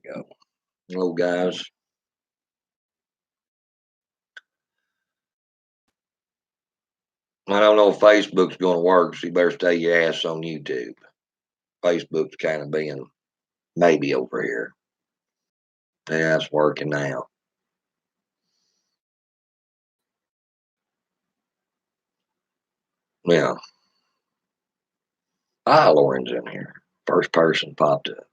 Go. Hello, guys. I don't know if Facebook's going to work, so you better stay your ass on YouTube. Facebook's kind of being maybe over here. Yeah, it's working now. Yeah. Lauren's in here. First person popped up.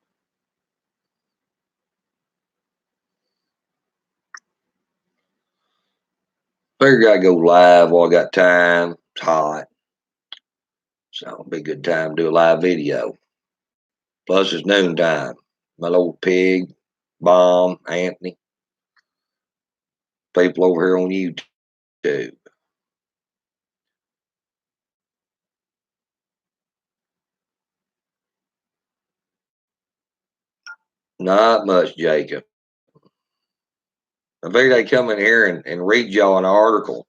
Figured I'd go live while I got time. It's hot. So it'll be a good time to do a live video. Plus it's noontime. My little pig, Bomb, Anthony, people over here on YouTube. Not much, Jacob. I figured I'd come in here and read y'all an article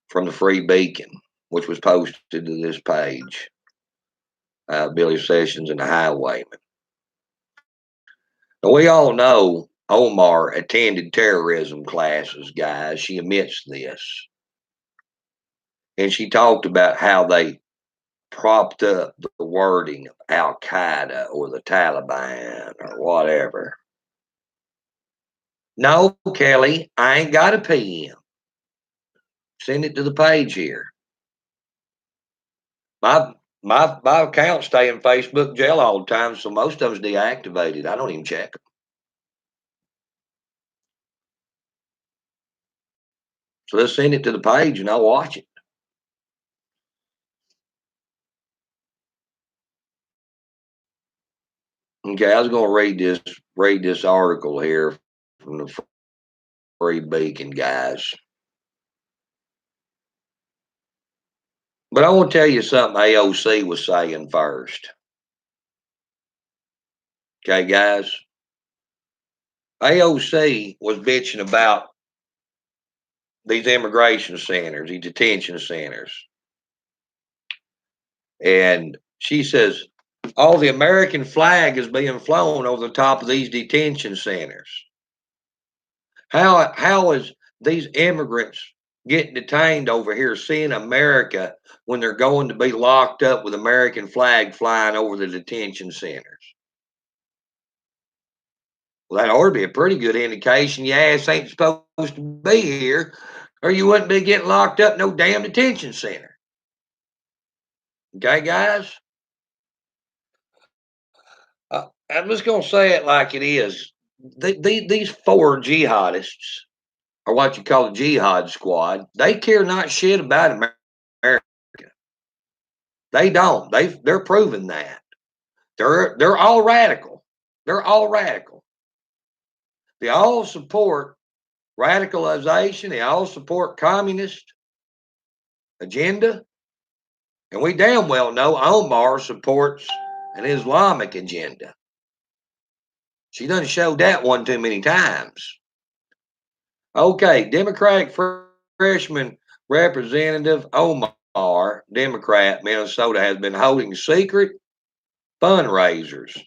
from the Free Beacon, which was posted to this page. Billy Sessions and the Highwayman. Now, we all know Omar attended terrorism classes, guys. She admits this. And she talked about how they propped up the wording of Al Qaeda or the Taliban or whatever. No, Kelly, I ain't got a PM. Send it to the page here. My accounts stay in Facebook jail all the time, so most of them's deactivated. I don't even check them. So let's send it to the page and I'll watch it. Okay, I was going to read this article here from the Free Beacon, guys. But I want to tell you something AOC was saying first. Okay, guys. AOC was bitching about these immigration centers, these detention centers. And she says, all the American flag is being flown over the top of these detention centers. How is these immigrants getting detained over here seeing America when they're going to be locked up with American flag flying over the detention centers? Well, that ought to be a pretty good indication your ass ain't supposed to be here, or you wouldn't be getting locked up in no damn detention center. Okay, guys? I'm just going to say it like it is. These four jihadists, or what you call the jihad squad, they care not shit about America. They don't. They're proving that. They're all radical. They're all radical. They all support radicalization. They all support communist agenda. And we damn well know Omar supports an Islamic agenda. She done showed that one too many times. Okay, Democratic freshman Representative Omar, Democrat, Minnesota, has been holding secret fundraisers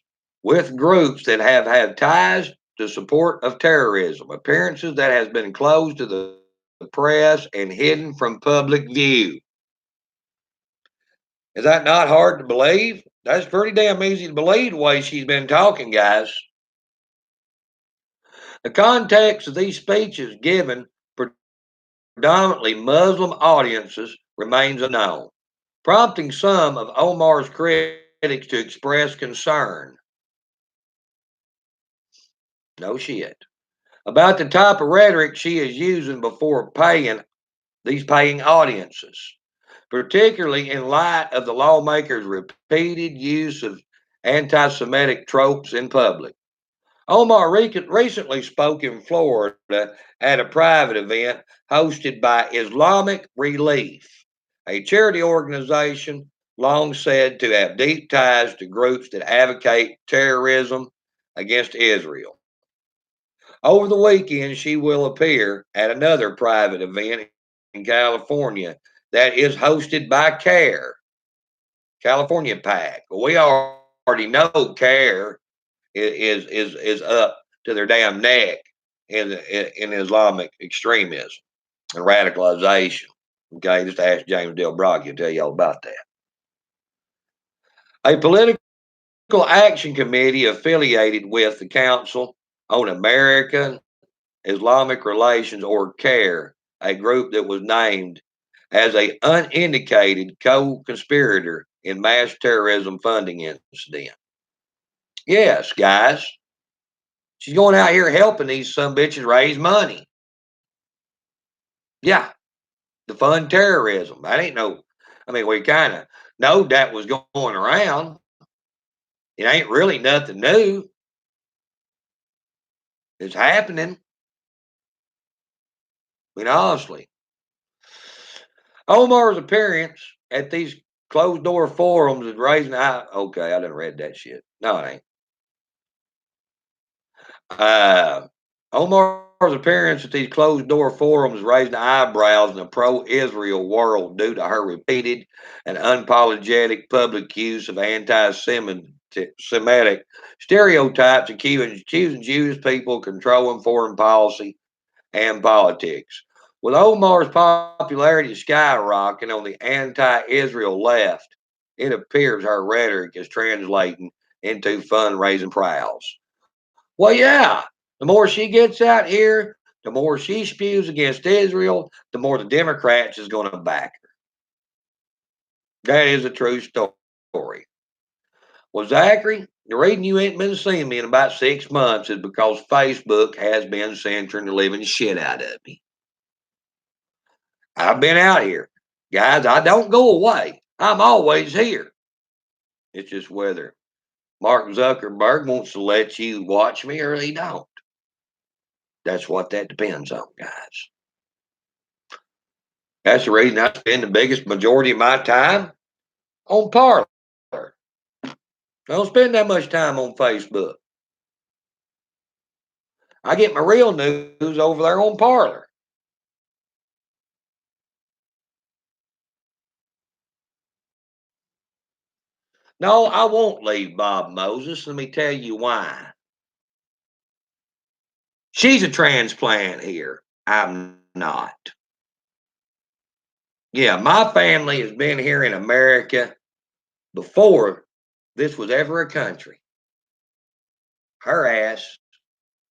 with groups that have had ties to support of terrorism, appearances that has been closed to the press and hidden from public view. Is that not hard to believe? That's pretty damn easy to believe the way she's been talking, guys. The context of these speeches given predominantly Muslim audiences remains unknown, prompting some of Omar's critics to express concern. No shit. About the type of rhetoric she is using before paying audiences, particularly in light of the lawmakers' repeated use of anti Semitic tropes in public. Omar recently spoke in Florida at a private event hosted by Islamic Relief, a charity organization long said to have deep ties to groups that advocate terrorism against Israel. Over the weekend, she will appear at another private event in California that is hosted by CARE, California PAC. We already know CARE is up to their damn neck in Islamic extremism and radicalization. Okay, just ask James Del Brock, he'll tell you all about that. A political action committee affiliated with the Council on American Islamic Relations, or CARE, a group that was named as a unindicated co-conspirator in mass terrorism funding incident. Yes, guys, she's going out here helping these some bitches raise money. Yeah, to fund terrorism. That ain't no. I mean, we kind of know that was going around. It ain't really nothing new. It's happening. I mean, honestly, Omar's appearance at these closed door forums is raising. Okay, I didn't read that shit. No, it ain't. Omar's appearance at these closed door forums raised eyebrows in the pro Israel world due to her repeated and unapologetic public use of anti Semitic stereotypes, accusing Jewish people of controlling foreign policy and politics. With Omar's popularity skyrocketing on the anti Israel left, it appears her rhetoric is translating into fundraising prowls. Well, yeah, the more she gets out here, the more she spews against Israel, the more the Democrats is going to back her. That is a true story. Well, Zachary, the reason you ain't been seeing me in about 6 months is because Facebook has been censoring the living shit out of me. I've been out here. Guys, I don't go away. I'm always here. It's just whether Mark Zuckerberg wants to let you watch me or he don't. That's what that depends on, guys. That's the reason I spend the biggest majority of my time on Parler. I don't spend that much time on Facebook. I get my real news over there on Parler. No, I won't leave Bob Moses. Let me tell you why. She's a transplant here. I'm not. Yeah, my family has been here in America before this was ever a country. Her ass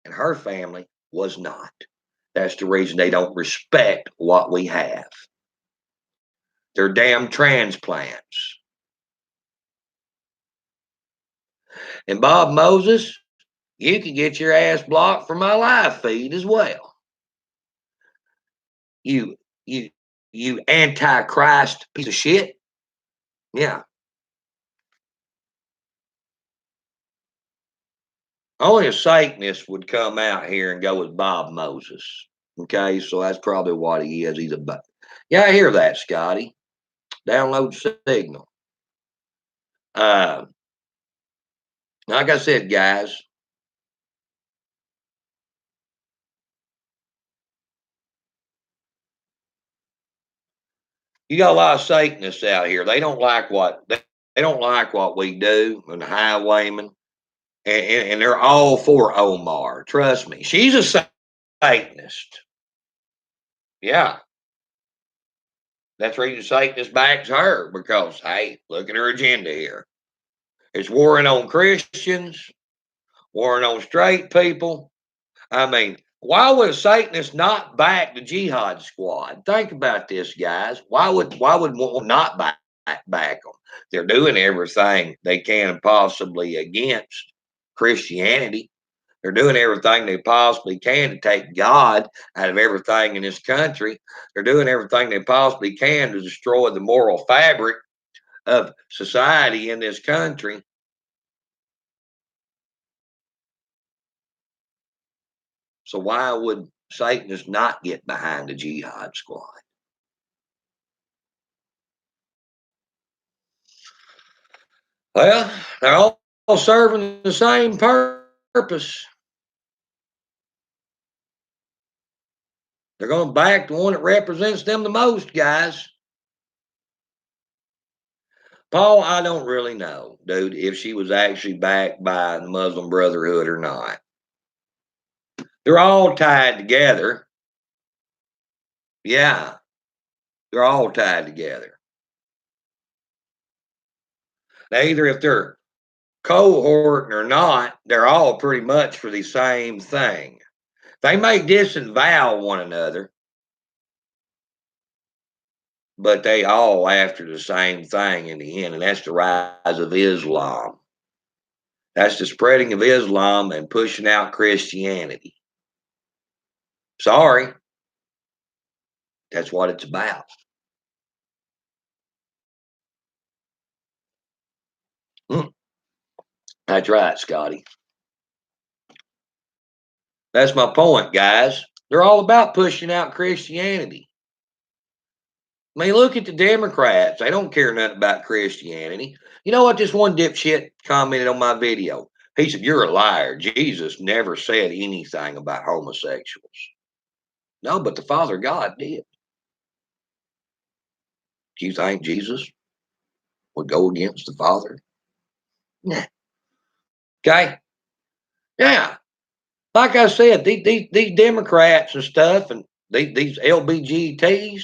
and her family was not. That's the reason they don't respect what we have. They're damn transplants. And Bob Moses, you can get your ass blocked from my live feed as well. You, you, you antichrist piece of shit. Yeah. Only a Satanist would come out here and go with Bob Moses. Okay, so that's probably what he is. He's a yeah, I hear that, Scotty. Download signal. Uh, like I said, guys, you got a lot of Satanists out here. They don't like they don't like what we do, and the highwaymen, and they're all for Omar. Trust me, she's a Satanist. Yeah, that's the reason Satanist backs her because hey, look at her agenda here. It's warring on Christians, warring on straight people. I mean, why would a Satanist not back the jihad squad? Think about this, guys. Why would one not back them? They're doing everything they can possibly against Christianity. They're doing everything they possibly can to take God out of everything in this country. They're doing everything they possibly can to destroy the moral fabric of society in this country. So why would Satanists not get behind the jihad squad? Well, they're all serving the same purpose. They're going to back the one that represents them the most, guys. Paul, I don't really know, dude, if she was actually backed by the Muslim Brotherhood or not. They're all tied together. Yeah, they're all tied together. Now, either if they're cohorting or not, they're all pretty much for the same thing. They may disavow one another, but they all after the same thing in the end, and that's the rise of Islam. That's the spreading of Islam and pushing out Christianity. Sorry, that's what it's about. Mm, that's right, Scotty. That's my point, guys. They're all about pushing out Christianity. I mean, look at the Democrats. They don't care nothing about Christianity. You know what? This one dipshit commented on my video. He said, "You're a liar. Jesus never said anything about homosexuals." No, but the Father God did. Do you think Jesus would go against the Father? Nah. Okay. Yeah. Like I said, these Democrats and stuff and these LBGTs,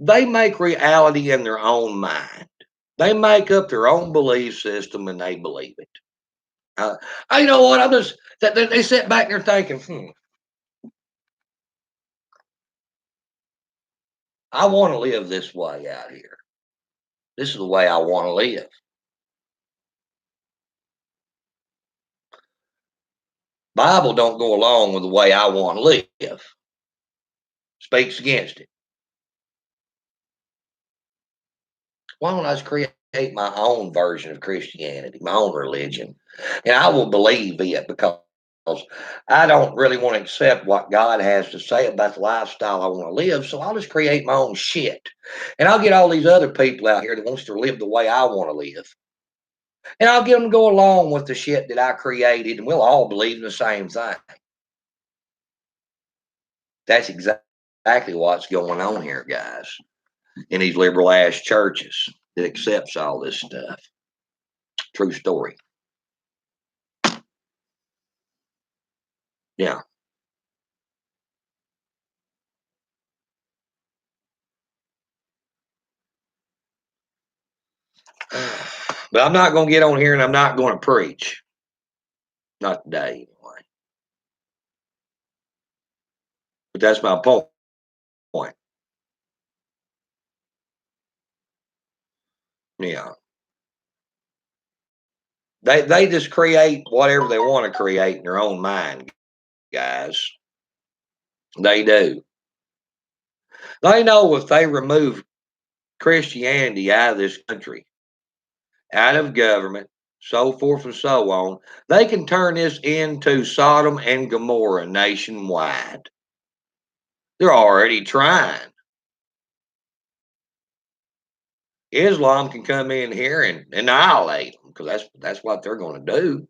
they make reality in their own mind. They make up their own belief system and they believe it. Uh, you know what? I'm just that they sit back there thinking, I want to live this way out here. This is the way I want to live. Bible don't go along with the way I want to live. Speaks against it. Why don't I just create my own version of Christianity, my own religion? And I will believe it because I don't really want to accept what God has to say about the lifestyle I want to live. So I'll just create my own shit. And I'll get all these other people out here that wants to live the way I want to live. And I'll get them to go along with the shit that I created, and we'll all believe in the same thing. That's exactly what's going on here, guys, in these liberal ass churches that accepts all this stuff. True story. Yeah. But I'm not going to get on here and I'm not going to preach. Not today, anyway. But that's my point. Yeah. They just create whatever they want to create in their own mind, guys. They do. They know if they remove Christianity out of this country, out of government, so forth and so on, they can turn this into Sodom and Gomorrah nationwide. They're already trying. Islam can come in here and annihilate them because that's what they're going to do.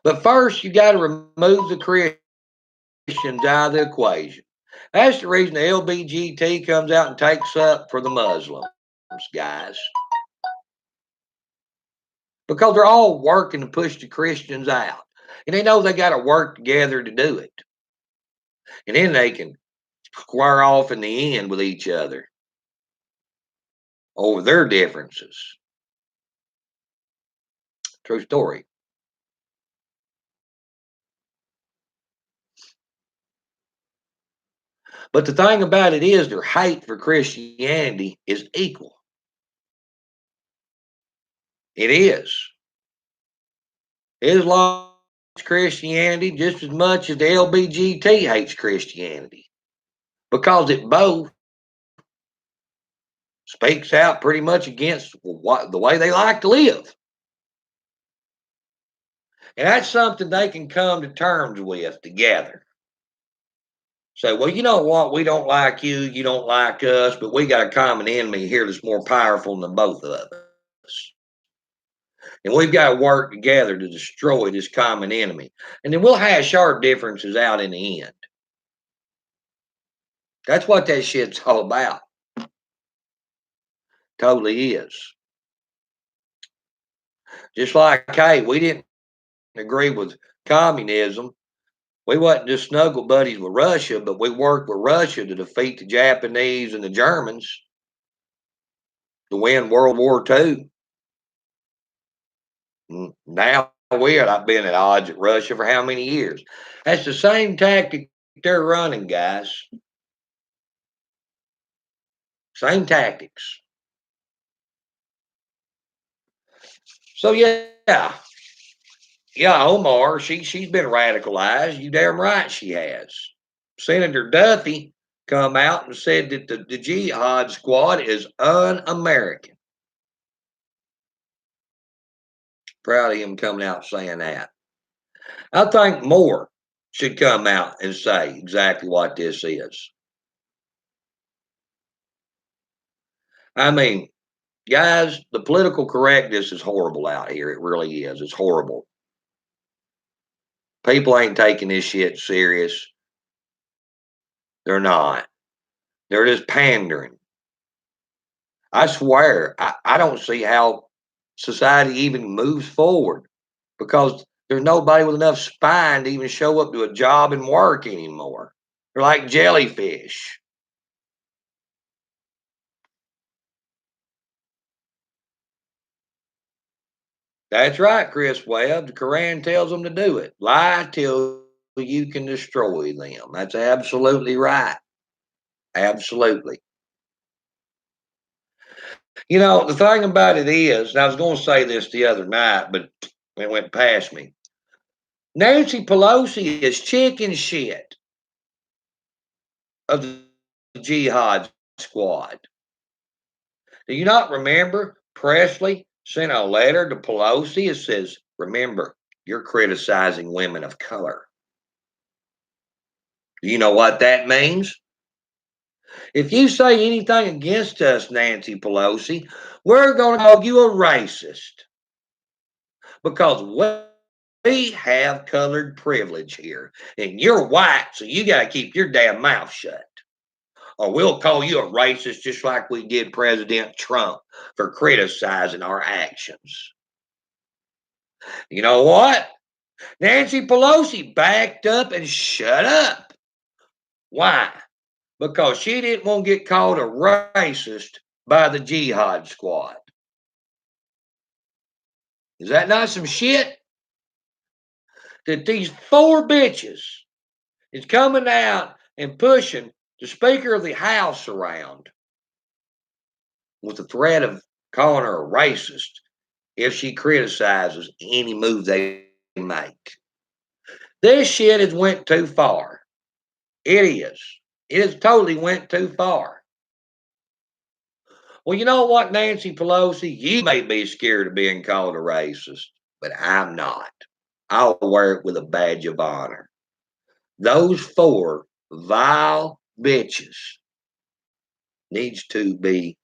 But first, you got to remove the Christians out of the equation. That's the reason the LBGT comes out and takes up for the Muslims, guys, because they're all working to push the Christians out, and they know they got to work together to do it, and then they can square off in the end with each other over their differences. True story. But the thing about it is, their hate for Christianity is equal. It is. Islam hates Christianity just as much as the LBGT hates Christianity because it both speaks out pretty much against what the way they like to live. And that's something they can come to terms with together. Say, well, you know what? We don't like you, you don't like us, but we got a common enemy here that's more powerful than both of us. And we've got to work together to destroy this common enemy. And then we'll hash our differences out in the end. That's what that shit's all about. Totally is. Just like, hey, we didn't agree with communism. We wasn't just snuggle buddies with Russia, but we worked with Russia to defeat the Japanese and the Germans to win World War II. Now we are not been at odds with Russia for how many years? That's the same tactic they're running, guys. Same tactics. So yeah, Omar, she's been radicalized. You damn right she has. Senator Duffy come out and said that the jihad squad is un-American. Proud of him coming out saying that. I think more should come out and say exactly what this is. I mean, guys, the political correctness is horrible out here. It really is. It's horrible. People ain't taking this shit serious. They're not. They're just pandering. I swear, I don't see how society even moves forward because there's nobody with enough spine to even show up to a job and work anymore. They're like jellyfish. That's right, Chris Webb. The Quran tells them to do it. Lie till you can destroy them. That's absolutely right. Absolutely. You know, the thing about it is, and I was going to say this the other night, but it went past me. Nancy Pelosi is chicken shit of the jihad squad. Do you not remember Presley sent a letter to Pelosi? It says, remember, you're criticizing women of color. Do you know what that means? If you say anything against us, Nancy Pelosi, we're going to call you a racist because we have colored privilege here and you're white, so you got to keep your damn mouth shut. Or we'll call you a racist just like we did President Trump for criticizing our actions. You know what? Nancy Pelosi backed up and shut up. Why? Because she didn't want to get called a racist by the jihad squad. Is that not some shit? That these four bitches is coming out and pushing the Speaker of the House around with the threat of calling her a racist if she criticizes any move they make. This shit has went too far. It is. It has totally went too far. Well, you know what, Nancy Pelosi? You may be scared of being called a racist, but I'm not. I'll wear it with a badge of honor. Those four vile bitches needs to be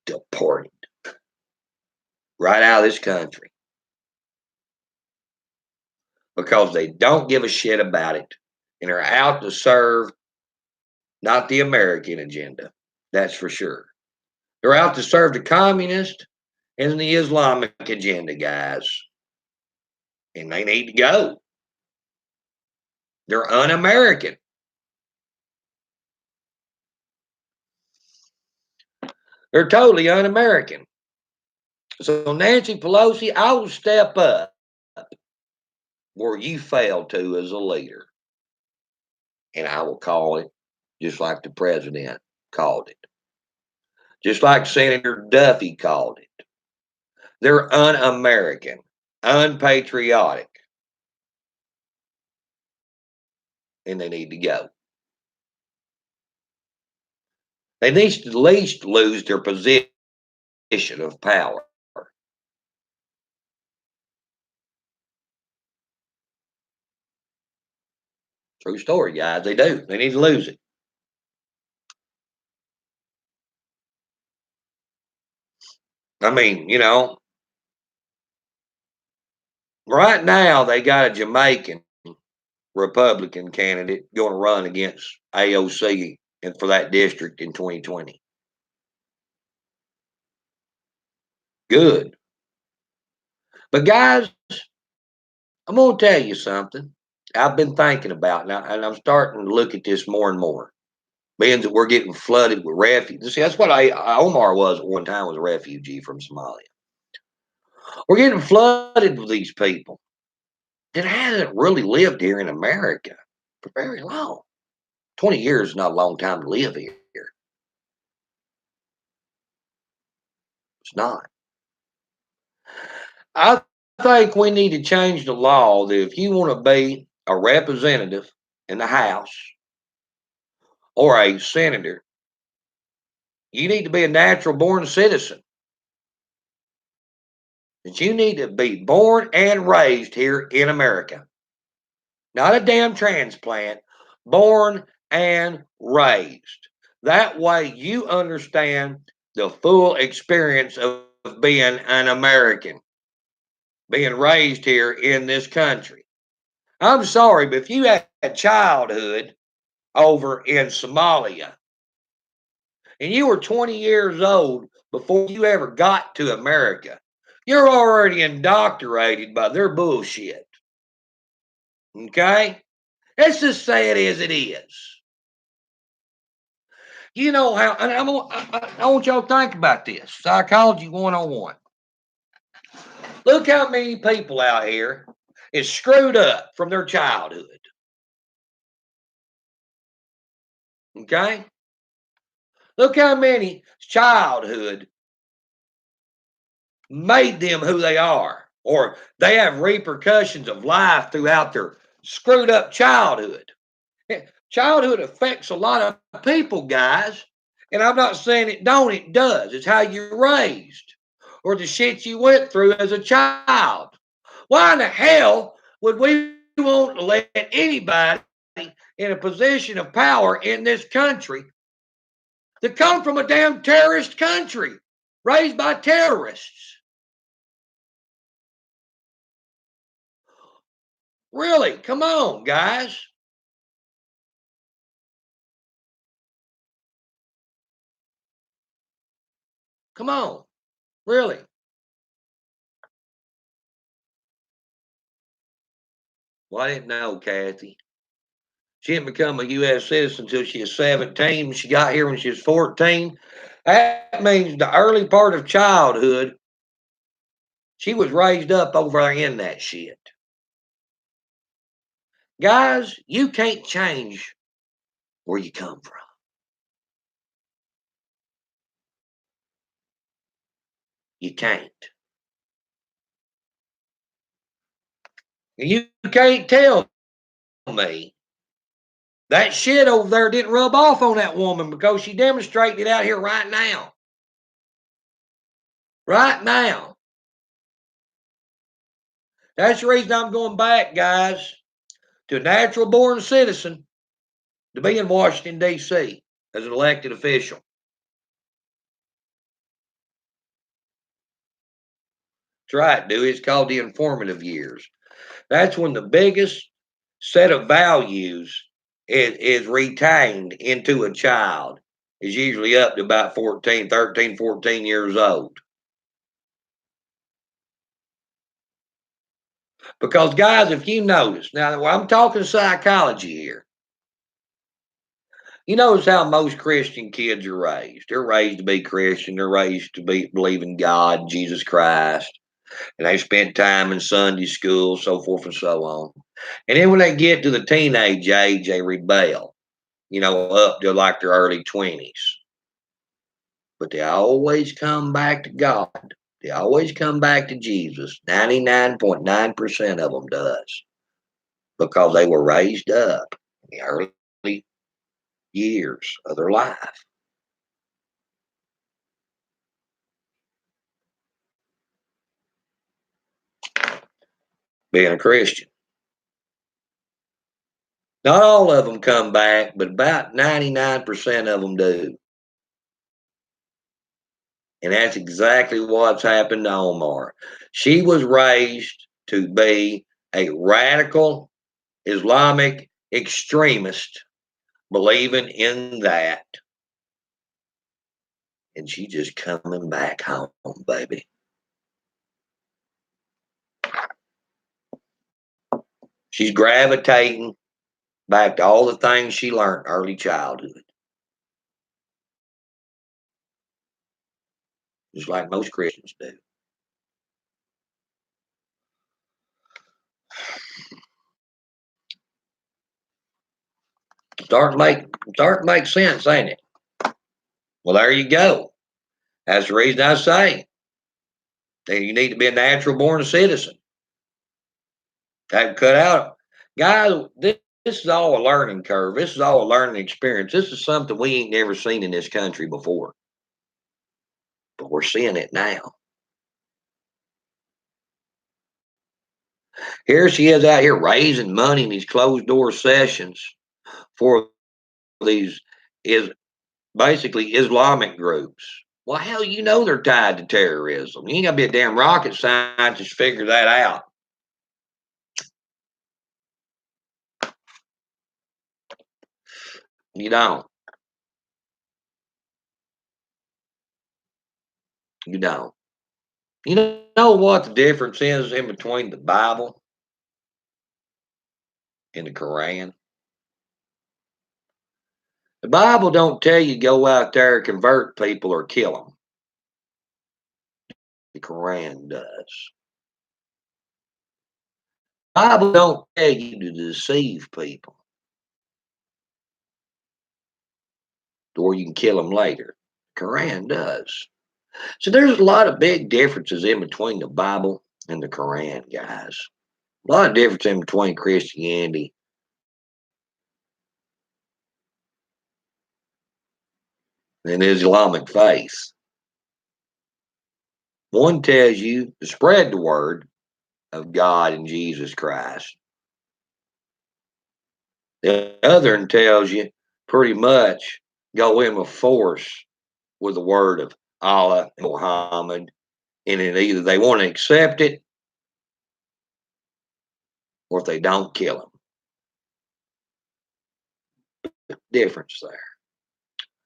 deported right out of this country because they don't give a shit about it and are out to serve not the American agenda. That's for sure. They're out to serve the communist and the Islamic agenda, guys. And they need to go. They're un-American. They're totally un-American. So Nancy Pelosi, I will step up where you failed to as a leader. And I will call it just like the president called it. Just like Senator Duffy called it. They're un-American, unpatriotic, and they need to go. They need to at least lose their position of power. True story, guys. They do. They need to lose it. I mean, right now they got a Jamaican Republican candidate going to run against AOC and for that district in 2020. Good. But guys, I'm going to tell you something I've been thinking about now, and I'm starting to look at this more and more. Being that we're getting flooded with refugees. See, that's what Omar was at one time, was a refugee from Somalia. We're getting flooded with these people that hasn't really lived here in America for very long. 20 years is not a long time to live here. It's not. I think we need to change the law that if you want to be a representative in the House or a senator, you need to be a natural born citizen. That you need to be born and raised here in America. Not a damn transplant, born and raised. That way you understand the full experience of being an American, being raised here in this country. I'm sorry, but if you had childhood over in Somalia and you were 20 years old before you ever got to America, you're already indoctrinated by their bullshit. Okay? Let's just say it as it is. You know how, and I want y'all to think about this. Psychology 101. Look how many people out here is screwed up from their childhood. Okay? Look how many childhood made them who they are, or they have repercussions of life throughout their screwed up childhood. Childhood affects a lot of people, guys. And I'm not saying it don't, it does. It's how you're raised or the shit you went through as a child. Why in the hell would we want to let anybody in a position of power in this country to come from a damn terrorist country raised by terrorists? Really? Come on, guys. Come on. Really? Well, I didn't know, Kathy. She didn't become a U.S. citizen until she was 17. She got here when she was 14. That means the early part of childhood, she was raised up over there in that shit. Guys, you can't change where you come from. You can't. You can't tell me that shit over there didn't rub off on that woman because she demonstrated it out here right now. Right now. That's the reason I'm going back, guys, to a natural born citizen to be in Washington, D.C. as an elected official. That's right, dude. It's called the informative years. That's when the biggest set of values is retained into a child. Is usually up to about 14, 13, 14 years old. Because, guys, if you notice, now I'm talking psychology here. You notice how most Christian kids are raised. They're raised to be Christian. They're raised to believe in God, Jesus Christ. And they spent time in Sunday school, so forth and so on. And then when they get to the teenage age, they rebel, up to like their early 20s. But they always come back to God. They always come back to Jesus. 99.9% of them does. Because they were raised up in the early years of their life. Being a Christian. Not all of them come back, but about 99% of them do. And that's exactly what's happened to Omar. She was raised to be a radical Islamic extremist, believing in that. And she just coming back home, baby. She's gravitating back to all the things she learned in early childhood, just like most Christians do. Start to make start to make sense, ain't it? Well, there you go. That's the reason I say that you need to be a natural born citizen. That cut out, guys. This is all a learning curve. This is all a learning experience. This is something we ain't never seen in this country before, but we're seeing it now. Here she is out here raising money in these closed door sessions for these is basically Islamic groups. Well, hell, you know they're tied to terrorism. You ain't gotta be a damn rocket scientist to figure that out. You don't. You don't. You know what the difference is in between the Bible and the Quran? The Bible don't tell you go out there and convert people or kill them. The Quran does. The Bible don't tell you to deceive people or you can kill them later. The Quran does. So there's a lot of big differences in between the Bible and the Quran, guys. A lot of difference in between Christianity and Islamic faith. One tells you to spread the word of God and Jesus Christ. The other one tells you pretty much go in with force with the word of Allah and Muhammad, and then either they want to accept it or if they don't, kill them. Difference there.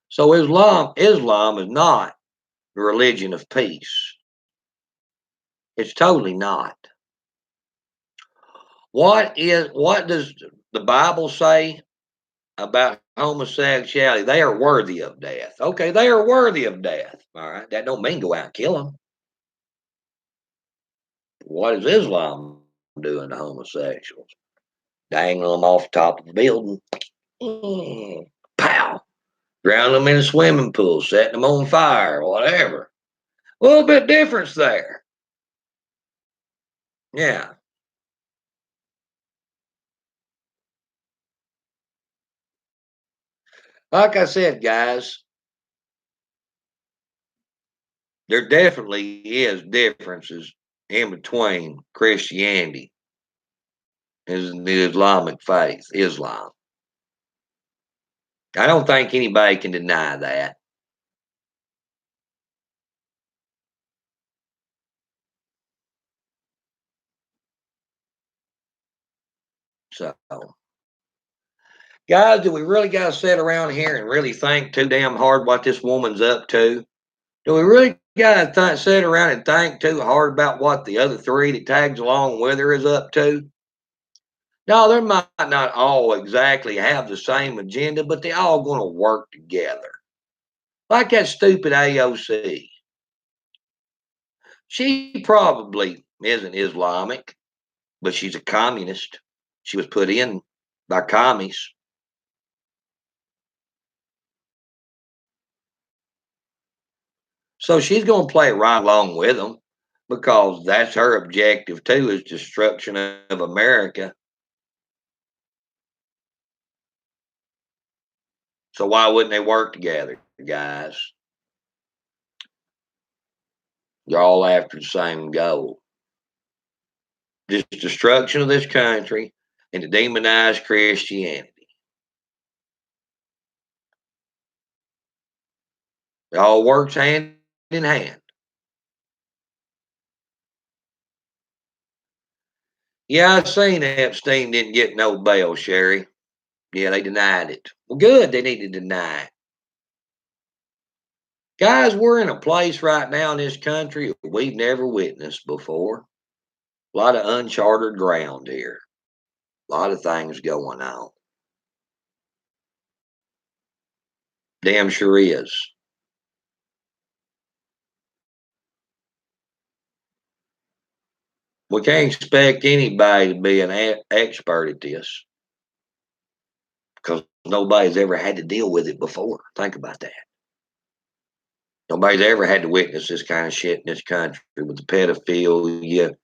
So Islam is not a religion of peace. It's totally not. What does the Bible say about homosexuality? They are worthy of death. Okay, they are worthy of death. All right, that don't mean go out and kill them. What is Islam doing to homosexuals? Dangling them off the top of a building. Pow! Drowning them in a swimming pool, setting them on fire, whatever. A little bit difference there. Yeah. Like I said, guys, there definitely is differences in between Christianity and the Islamic faith, Islam. I don't think anybody can deny that. So, guys, do we really got to sit around here and really think too damn hard what this woman's up to? Do we really got to sit around and think too hard about what the other three that tags along with her is up to? No, they might not all exactly have the same agenda, but they all going to work together. Like that stupid AOC. She probably isn't Islamic, but she's a communist. She was put in by commies. So she's going to play right along with them because that's her objective too, is destruction of America. So why wouldn't they work together, guys? You're all after the same goal. Just destruction of this country and to demonize Christianity. It all works hand in hand. Yeah, I seen Epstein didn't get no bail, Sherry. Yeah, they denied it. Well, good. They need to deny it. Guys, we're in a place right now in this country we've never witnessed before. A lot of uncharted ground here. A lot of things going on. Damn sure is. We can't expect anybody to be an expert at this because nobody's ever had to deal with it before. Think about that. Nobody's ever had to witness this kind of shit in this country with the pedophilia,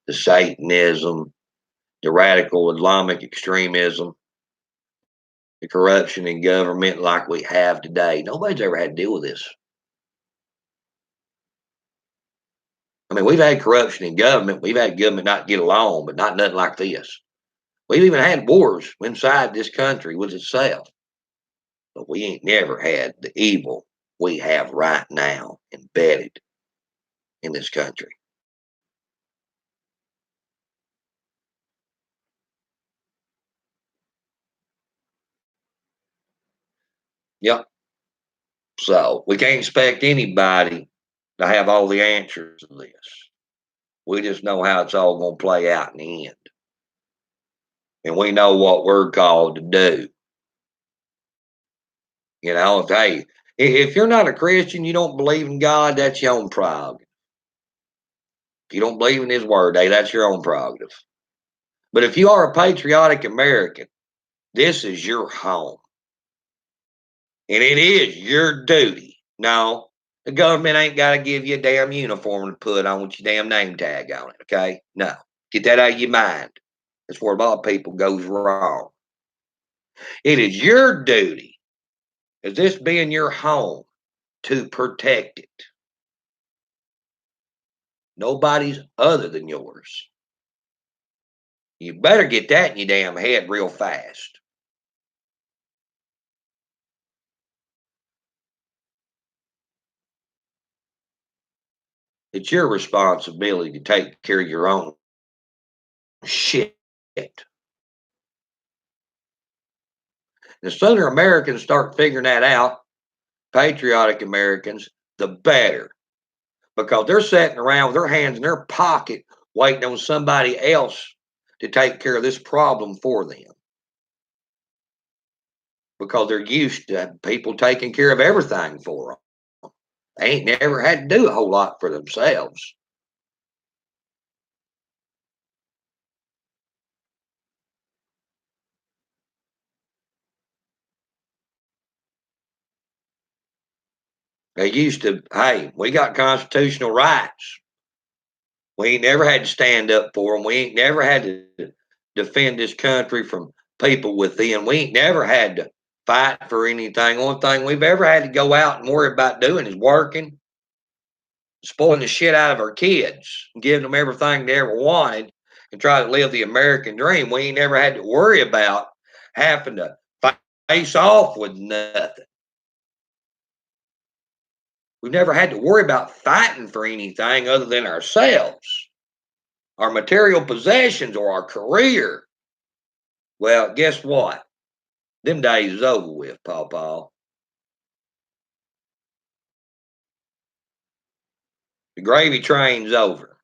the Satanism, the radical Islamic extremism, the corruption in government like we have today. Nobody's ever had to deal with this. I mean, we've had corruption in government. We've had government not get along, but not nothing like this. We've even had wars inside this country with itself. But we ain't never had the evil we have right now embedded in this country. Yep. So we can't expect anybody to have all the answers to this. We just know how it's all going to play out in the end. And we know what we're called to do. You know, hey, if you're not a Christian, you don't believe in God, that's your own prerogative. If you don't believe in His word, hey, that's your own prerogative. But if you are a patriotic American, this is your home. And it is your duty. No, the government ain't got to give you a damn uniform to put on with your damn name tag on it, okay? No, get that out of your mind. That's where a lot of people goes wrong. It is your duty, as this being your home, to protect it. Nobody's other than yours. You better get that in your damn head real fast. It's your responsibility to take care of your own shit. The Southern Americans start figuring that out, patriotic Americans, the better. Because they're sitting around with their hands in their pocket waiting on somebody else to take care of this problem for them. Because they're used to people taking care of everything for them. They ain't never had to do a whole lot for themselves. They used to, hey, we got constitutional rights. We ain't never had to stand up for them. We ain't never had to defend this country from people within. We ain't never had to fight for anything. Only thing we've ever had to go out and worry about doing is working, spoiling the shit out of our kids, and giving them everything they ever wanted, and try to live the American dream. We ain't never had to worry about having to face off with nothing. We've never had to worry about fighting for anything other than ourselves, our material possessions, or our career. Well, guess what? Them days is over with, Paw. The gravy train's over.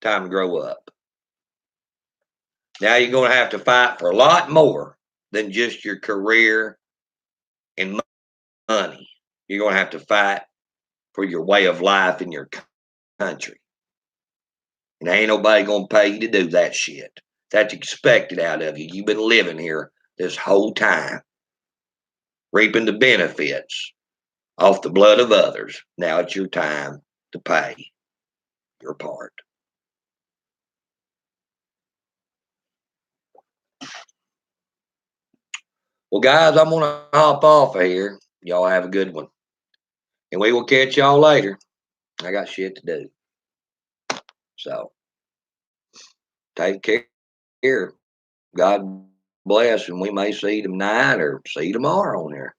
Time to grow up. Now you're going to have to fight for a lot more than just your career and money. You're going to have to fight for your way of life in your country. And ain't nobody going to pay you to do that shit. That's expected out of you. You've been living here this whole time, reaping the benefits off the blood of others. Now it's your time to pay your part. Well, guys, I'm going to hop off of here. Y'all have a good one. And we will catch y'all later. I got shit to do. So take care. God bless. And we may see you tonight or see you tomorrow on there.